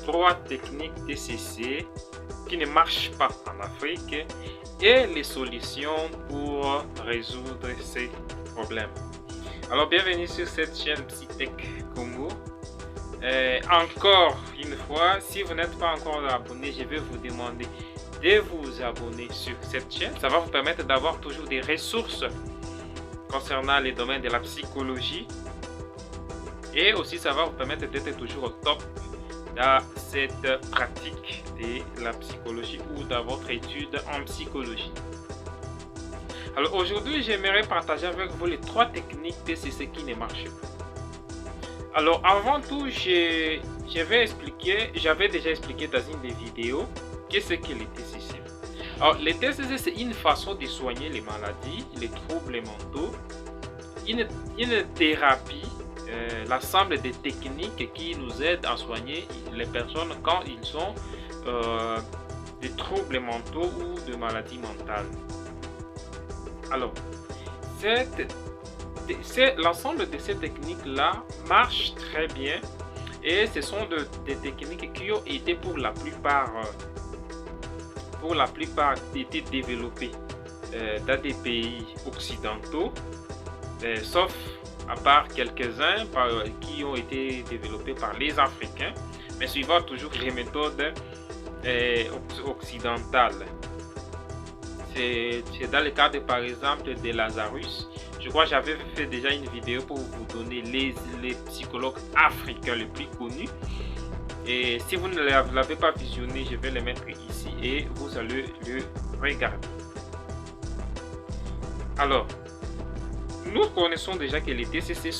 3 techniques TCC qui ne marchent pas en Afrique et les solutions pour résoudre ces problèmes. Alors bienvenue sur cette chaîne Psytech Congo. Encore une fois, si vous n'êtes pas encore abonné, je vais vous demander de vous abonner sur cette chaîne. Ça va vous permettre d'avoir toujours des ressources concernant les domaines de la psychologie. Et aussi, ça va vous permettre d'être toujours au top dans cette pratique de la psychologie ou dans votre étude en psychologie. Alors aujourd'hui, j'aimerais partager avec vous les 3 techniques TCC qui ne marchent pas. Alors avant tout, j'avais déjà expliqué dans une des vidéos qu'est-ce que les TCC. Alors les TCC, c'est une façon de soigner les maladies, les troubles mentaux, une thérapie, l'ensemble des techniques qui nous aident à soigner les personnes quand ils ont des troubles mentaux ou de maladies mentales. Alors, l'ensemble de ces techniques-là marchent très bien et ce sont des techniques qui ont été pour la plupart été développées dans des pays occidentaux, sauf à part quelques-uns qui ont été développés par les Africains, mais suivant toujours les méthodes occidentales. C'est dans le cadre par exemple de Lazarus. Je crois que j'avais fait déjà une vidéo pour vous donner les psychologues africains les plus connus. Et si vous ne l'avez pas visionné, je vais le mettre ici et vous allez le regarder. Alors, nous connaissons déjà que les TCC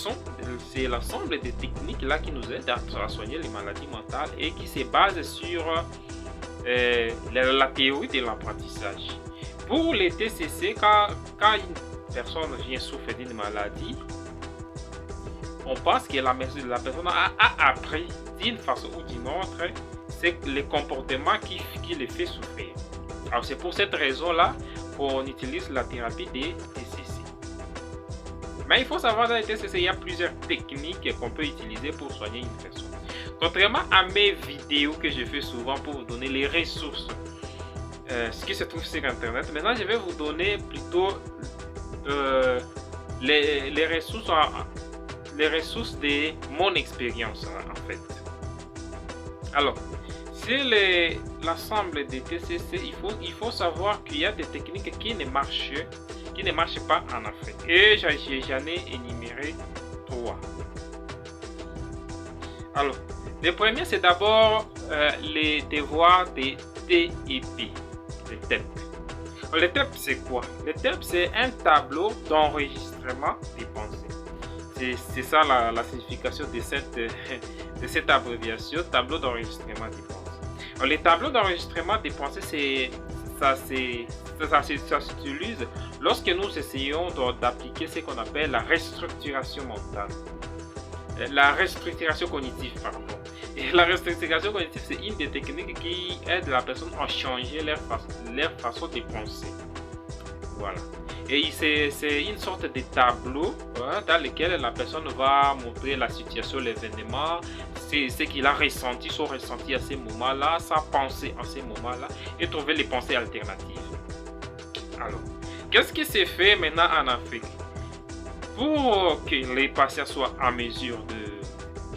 c'est l'ensemble des techniques là qui nous aident à soigner les maladies mentales et qui se basent sur la théorie de l'apprentissage. Pour les TCC, quand une personne vient souffrir d'une maladie, on pense que la personne a appris d'une façon ou d'une autre, c'est les comportements qui les fait souffrir. Alors c'est pour cette raison-là qu'on utilise la thérapie des TCC. Mais il faut savoir dans les TCC, il y a plusieurs techniques qu'on peut utiliser pour soigner une personne. Contrairement à mes vidéos que je fais souvent pour vous donner les ressources, ce qui se trouve sur internet, maintenant je vais vous donner plutôt les ressources de mon expérience en fait. Alors, sur l'ensemble des TCC, il faut savoir qu'il y a des techniques qui ne marchent pas en Afrique. Et j'en ai énuméré 3. Alors, le premier, c'est d'abord les devoirs des TEP. Le TEP. Le TEP, c'est quoi? Le TEP, c'est un tableau d'enregistrement des pensées. C'est ça la signification de cette abréviation, tableau d'enregistrement des pensées. Alors, les tableaux d'enregistrement des pensées, ça s'utilise lorsque nous essayons d'appliquer ce qu'on appelle la restructuration mentale. La restructuration cognitive, pardon. Et la restructuration cognitive, c'est une des techniques qui aide la personne à changer leur façon de penser. Voilà. Et c'est une sorte de tableau dans lequel la personne va montrer la situation, l'événement, ce qu'il a ressenti, son ressenti à ce moment-là, sa pensée à ce moment-là, et trouver les pensées alternatives. Alors, qu'est-ce qui s'est fait maintenant en Afrique? Pour que les patients soient en mesure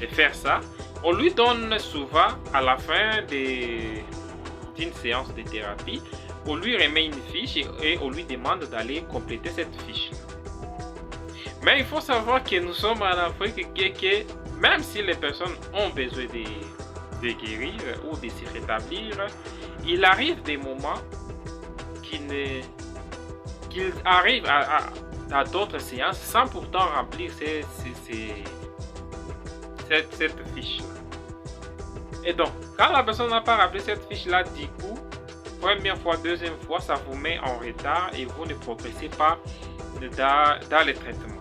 de faire ça, on lui donne souvent à la fin d'une séance de thérapie, on lui remet une fiche et on lui demande d'aller compléter cette fiche. Mais il faut savoir que nous sommes en Afrique, que même si les personnes ont besoin de guérir ou de se rétablir, il arrive des moments qu'ils arrivent à d'autres séances sans pourtant remplir cette fiche. Et donc, quand la personne n'a pas rempli cette fiche-là, du coup, première fois, deuxième fois, ça vous met en retard et vous ne progressez pas dans le traitement.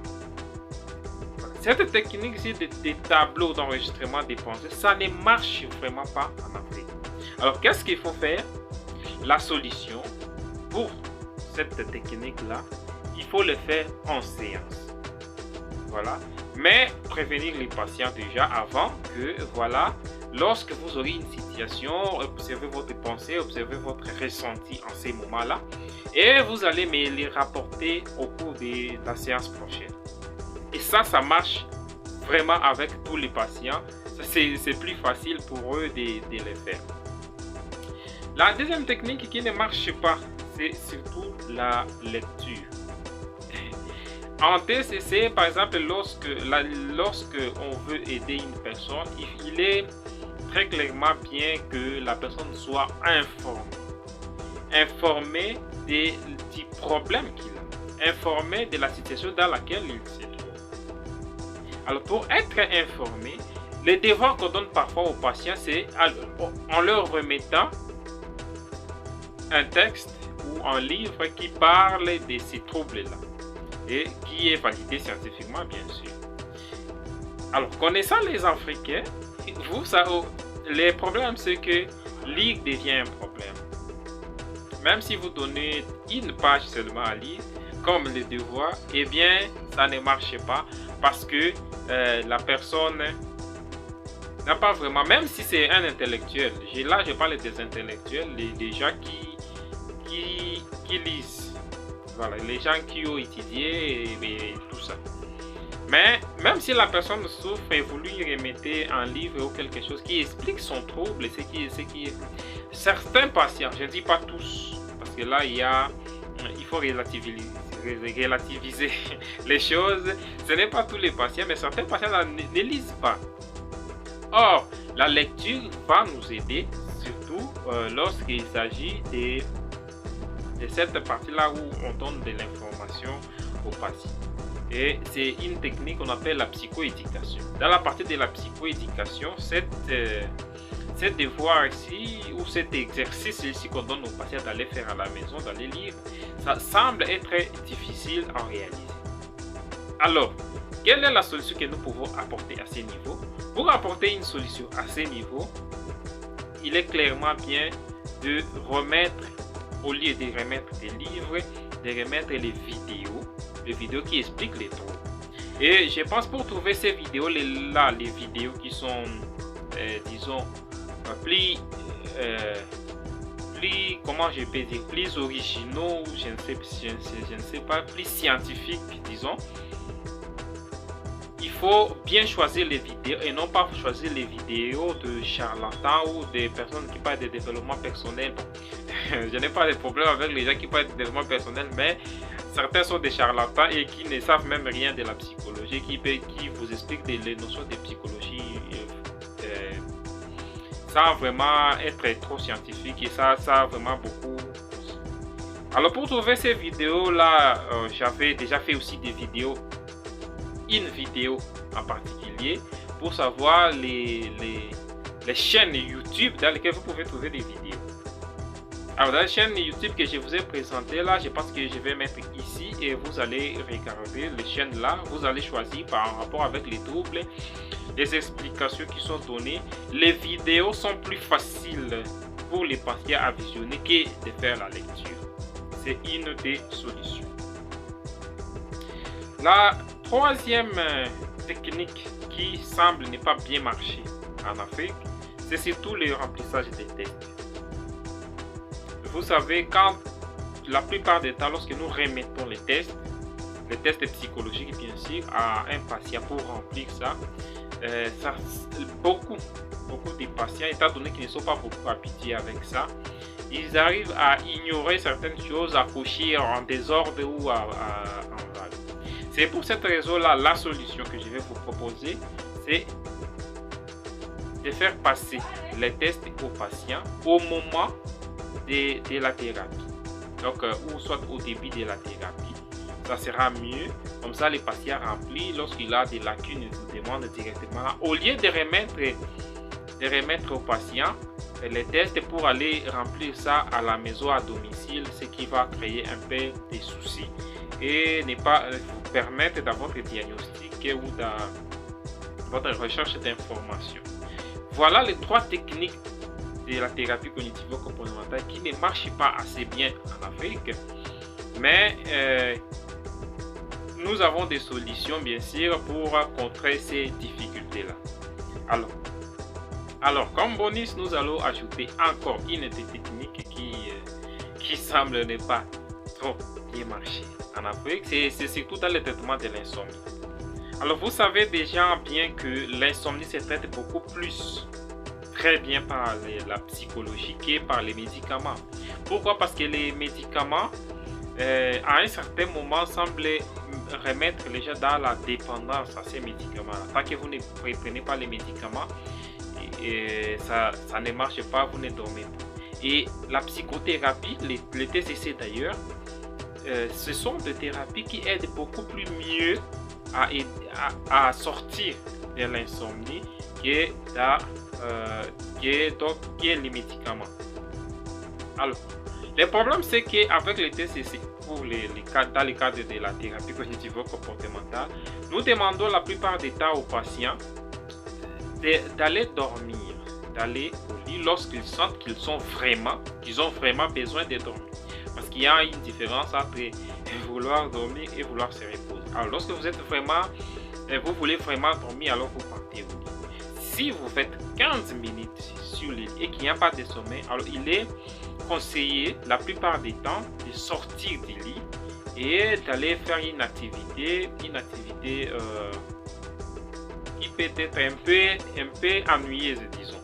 Cette technique-ci des tableaux d'enregistrement des pensées, ça ne marche vraiment pas en Afrique. Alors, qu'est-ce qu'il faut faire? La solution pour cette technique-là, il faut le faire en séance. Voilà. Mais prévenir les patients déjà avant que, voilà, lorsque vous aurez une situation, observez votre pensée, observez votre ressenti en ces moments-là et vous allez me les rapporter au cours de la séance prochaine. Et ça marche vraiment avec tous les patients. C'est plus facile pour eux de les faire. La deuxième technique qui ne marche pas, c'est surtout la lecture. En TCC, par exemple, lorsque on veut aider une personne, il est très clairement bien que la personne soit informée du problème qu'il a, informée de la situation dans laquelle il se trouve. Alors, pour être informé, les devoirs qu'on donne parfois aux patients, c'est en leur remettant un texte ou un livre qui parle de ces troubles-là et qui est validé scientifiquement, bien sûr. Alors, connaissant les Africains, les problèmes, c'est que lire devient un problème. Même si vous donnez une page seulement à lire, comme le devoir, eh bien, ça ne marche pas parce que la personne n'a pas vraiment, même si c'est un intellectuel, là je parle des intellectuels, des gens qui lisent, voilà, les gens qui ont étudié et tout ça. Mais même si la personne souffre et vous lui remettez un livre ou quelque chose qui explique son trouble, certains patients, je ne dis pas tous, parce que là il faut relativiser les choses. Ce n'est pas tous les patients, mais certains patients ne lisent pas. Or, la lecture va nous aider, surtout lorsqu'il s'agit de cette partie-là où on donne de l'information aux patients. Et c'est une technique qu'on appelle la psychoéducation. Dans la partie de la psychoéducation, cette devoir ici, ou cet exercice ici qu'on donne aux patients d'aller faire à la maison, d'aller lire, ça semble être difficile à réaliser. Alors, quelle est la solution que nous pouvons apporter à ce niveau? Pour apporter une solution à ce niveau, il est clairement bien de remettre, au lieu de remettre des livres, de remettre les vidéos qui expliquent les troubles. Et je pense pour trouver ces vidéos là, les vidéos qui sont, disons, plus, comment je peux dire, plus originaux, je ne sais pas, plus scientifiques, disons. Il faut bien choisir les vidéos et non pas choisir les vidéos de charlatans ou des personnes qui parlent de développement personnel. Je n'ai pas de problème avec les gens qui parlent de développement personnel, mais certains sont des charlatans et qui ne savent même rien de la psychologie, qui vous expliquent les notions de psychologie sans vraiment être trop scientifique, et ça vraiment beaucoup. Alors pour trouver ces vidéos là, j'avais déjà fait aussi des vidéos, une vidéo en particulier pour savoir les chaînes YouTube dans lesquelles vous pouvez trouver des vidéos. Alors dans la chaîne YouTube que je vous ai présentée là, je pense que je vais mettre ici et vous allez regarder les chaînes là. Vous allez choisir par rapport avec les troubles, les explications qui sont données. Les vidéos sont plus faciles pour les patients à visionner que de faire la lecture. C'est une des solutions. La troisième technique qui semble ne pas bien marcher en Afrique, c'est surtout le remplissage des tests. Vous savez, quand la plupart des temps, lorsque nous remettons les tests psychologiques bien sûr, à un patient pour remplir ça, beaucoup de patients, étant donné qu'ils ne sont pas beaucoup habitués avec ça, ils arrivent à ignorer certaines choses, à cocher en désordre ou en vague. C'est pour cette raison-là, la solution que je vais vous proposer, c'est de faire passer les tests aux patients au moment de la thérapie. Donc, ou soit au début de la thérapie. Ça sera mieux. Comme ça, les patients remplis, lorsqu'il a des lacunes, ils vous demandent directement. Au lieu de remettre aux patients les tests pour aller remplir ça à la maison, à domicile, ce qui va créer un peu de soucis et ne pas vous permettre dans votre diagnostic ou dans votre recherche d'informations. Voilà les trois techniques de la thérapie cognitivo-comportementale qui ne marchent pas assez bien en Afrique, mais nous avons des solutions bien sûr pour contrer ces difficultés là. Alors Alors, comme bonus, nous allons ajouter encore une technique qui semble ne pas trop bien marcher en Afrique. C'est surtout dans le traitement de l'insomnie. Alors, vous savez déjà bien que l'insomnie se traite beaucoup plus très bien par la psychologie que par les médicaments. Pourquoi? Parce que les médicaments, à un certain moment, semblent remettre les gens dans la dépendance à ces médicaments. Tant que vous ne prenez pas les médicaments, ça ne marche pas, vous ne dormez pas. Et la psychothérapie, les TCC d'ailleurs, ce sont des thérapies qui aident beaucoup plus mieux à sortir de l'insomnie que les médicaments. Alors, le problème c'est qu'avec les TCC, dans le cadre de la thérapie cognitivo-comportementale, nous demandons la plupart du temps aux patients d'aller dormir, d'aller au lit lorsqu'ils sentent qu'ils ont vraiment besoin de dormir. Parce qu'il y a une différence entre vouloir dormir et vouloir se reposer. Alors lorsque vous voulez vraiment dormir, alors vous partez au lit. Si vous faites 15 minutes sur le lit et qu'il n'y a pas de sommeil, alors il est conseillé la plupart du temps de sortir du lit et d'aller faire une activité qui peut être un peu ennuyeuse, disons.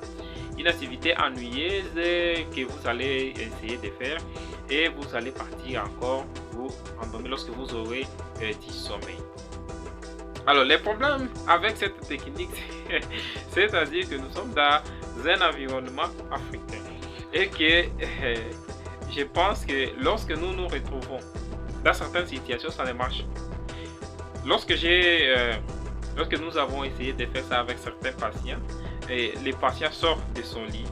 Une activité ennuyeuse que vous allez essayer de faire et vous allez partir encore vous endormir lorsque vous aurez du sommeil. Alors, le problème avec cette technique, c'est-à-dire que nous sommes dans un environnement africain et que je pense que lorsque nous nous retrouvons dans certaines situations, ça ne marche pas. Lorsque nous avons essayé de faire ça avec certains patients, et les patients sortent de son lit.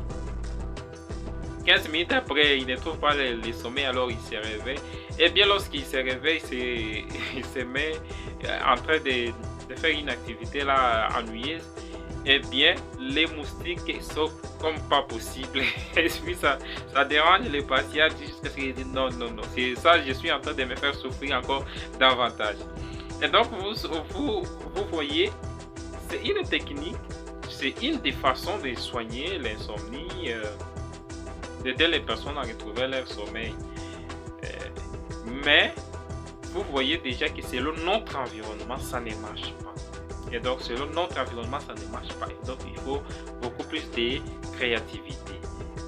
15 minutes après, il ne trouve pas le sommeil, alors il se réveille. Et bien lorsqu'il se réveille, il se met en train de faire une activité là ennuyeuse. Et bien, les moustiques sont comme pas possible. Et puis ça dérange les patients jusqu'à ce qu'ils disent non, c'est ça, je suis en train de me faire souffrir encore davantage. Et donc, vous voyez, c'est une technique, c'est une des façons de soigner l'insomnie, d'aider les personnes à retrouver leur sommeil. Mais, vous voyez déjà que selon notre environnement, ça ne marche pas. Et donc, selon notre environnement, ça ne marche pas. Et donc, il faut beaucoup plus de créativité.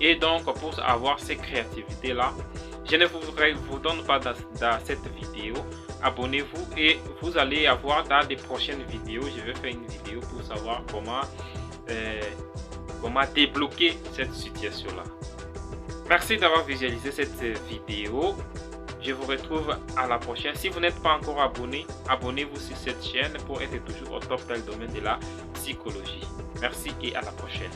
Et donc, pour avoir ces créativités-là, je ne vous donne pas dans cette vidéo. Abonnez-vous et vous allez avoir dans des prochaines vidéos. Je vais faire une vidéo pour savoir comment débloquer cette situation-là. Merci d'avoir visualisé cette vidéo. Je vous retrouve à la prochaine. Si vous n'êtes pas encore abonné, abonnez-vous sur cette chaîne pour être toujours au top dans le domaine de la psychologie. Merci et à la prochaine.